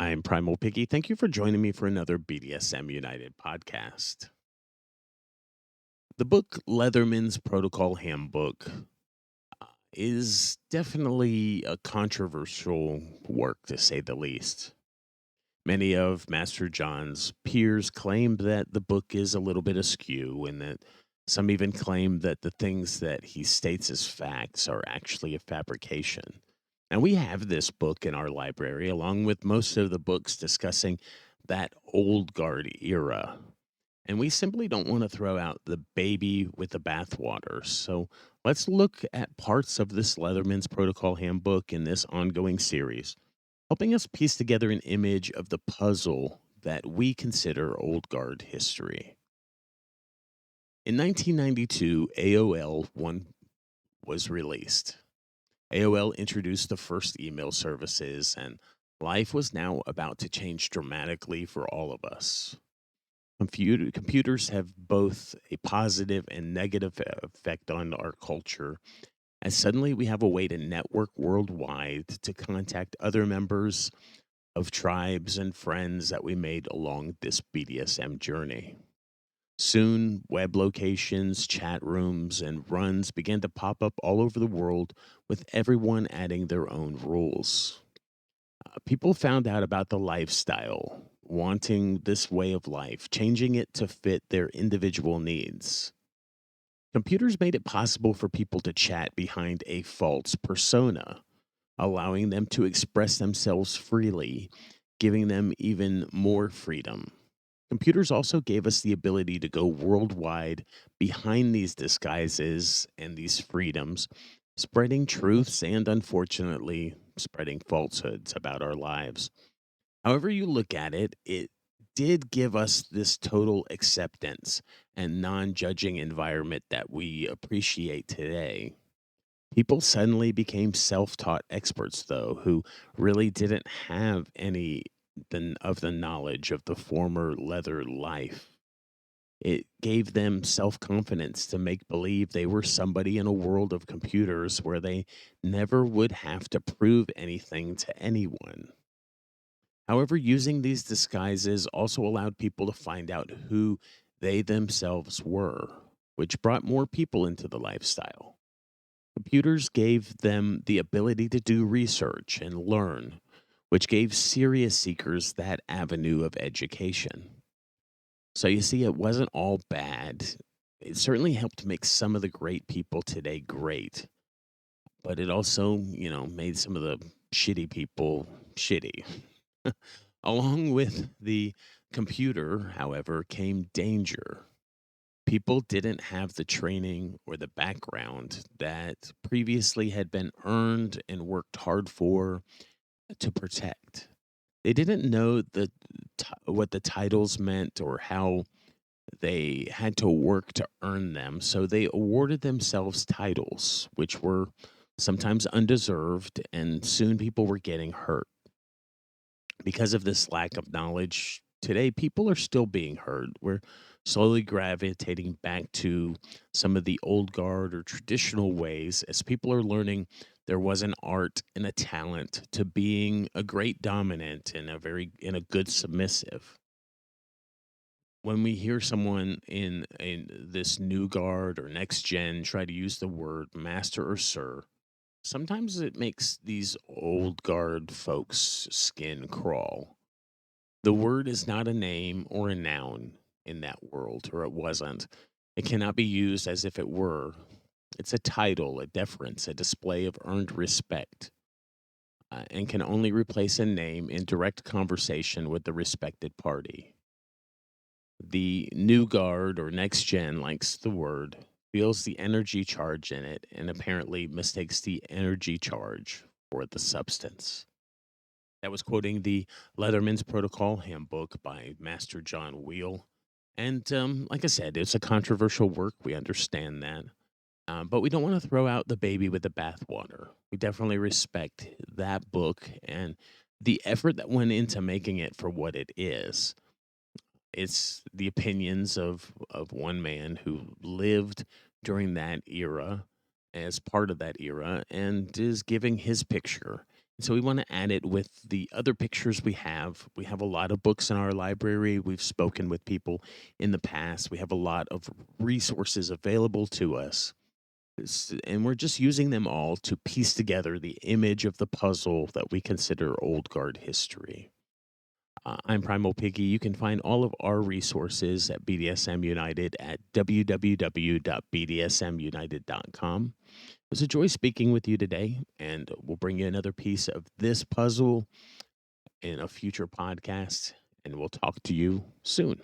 I'm Primal Piggy. Thank you for joining me for another BDSM United podcast. The book Leatherman's Protocol Handbook is definitely a controversial work, to say the least. Many of Master John's peers claim that the book is a little bit askew, and that some even claim that the things that he states as facts are actually a fabrication. And we have this book in our library, along with most of the books discussing that old guard era. And we simply don't want to throw out the baby with the bathwater. So let's look at parts of this Leatherman's Protocol Handbook in this ongoing series, helping us piece together an image of the puzzle that we consider old guard history. In 1992, AOL 1 was released. AOL introduced the first email services, and life was now about to change dramatically for all of us. Computers have both a positive and negative effect on our culture, as suddenly we have a way to network worldwide to contact other members of tribes and friends that we made along this BDSM journey. Soon, web locations, chat rooms, and runs began to pop up all over the world, with everyone adding their own rules. People found out about the lifestyle, wanting this way of life, changing it to fit their individual needs. Computers made it possible for people to chat behind a false persona, allowing them to express themselves freely, giving them even more freedom. Computers also gave us the ability to go worldwide behind these disguises and these freedoms, spreading truths and, unfortunately, spreading falsehoods about our lives. However, you look at it, it did give us this total acceptance and non judging environment that we appreciate today. People suddenly became self taught experts, though, who really didn't have any of the knowledge of the former leather life. It gave them self confidence to make believe they were somebody in a world of computers where they never would have to prove anything to anyone. However, using these disguises also allowed people to find out who they themselves were, which brought more people into the lifestyle. Computers gave them the ability to do research and learn, which gave serious seekers that avenue of education. So you see, it wasn't all bad. It certainly helped make some of the great people today great, but it also, made some of the shitty people shitty. Along with the computer, however, came danger. People didn't have the training or the background that previously had been earned and worked hard for to protect. They didn't know what the titles meant or how they had to work to earn them, so they awarded themselves titles, which were sometimes undeserved, and soon people were getting hurt. Because of this lack of knowledge, today people are still being hurt. We're slowly gravitating back to some of the old guard or traditional ways as people are learning there was an art and a talent to being a great dominant and a good submissive. When we hear someone in this new guard or next gen try to use the word master or sir, sometimes it makes these old guard folks' skin crawl. The word is not a name or a noun in that world, or it wasn't. It cannot be used as if it were. It's a title, a deference, a display of earned respect, and can only replace a name in direct conversation with the respected party. The new guard or next gen likes the word, feels the energy charge in it, and apparently mistakes the energy charge for the substance. That was quoting the Leatherman's Protocol Handbook by Master John Wheel. And like I said, it's a controversial work. We understand that. But we don't want to throw out the baby with the bathwater. We definitely respect that book and the effort that went into making it for what it is. It's the opinions of one man who lived during that era as part of that era and is giving his picture. So we want to add it with the other pictures we have. We have a lot of books in our library. We've spoken with people in the past. We have a lot of resources available to us. And we're just using them all to piece together the image of the puzzle that we consider old guard history. I'm Primal Piggy. You can find all of our resources at BDSM United at www.bdsmunited.com. It was a joy speaking with you today, and we'll bring you another piece of this puzzle in a future podcast, and we'll talk to you soon.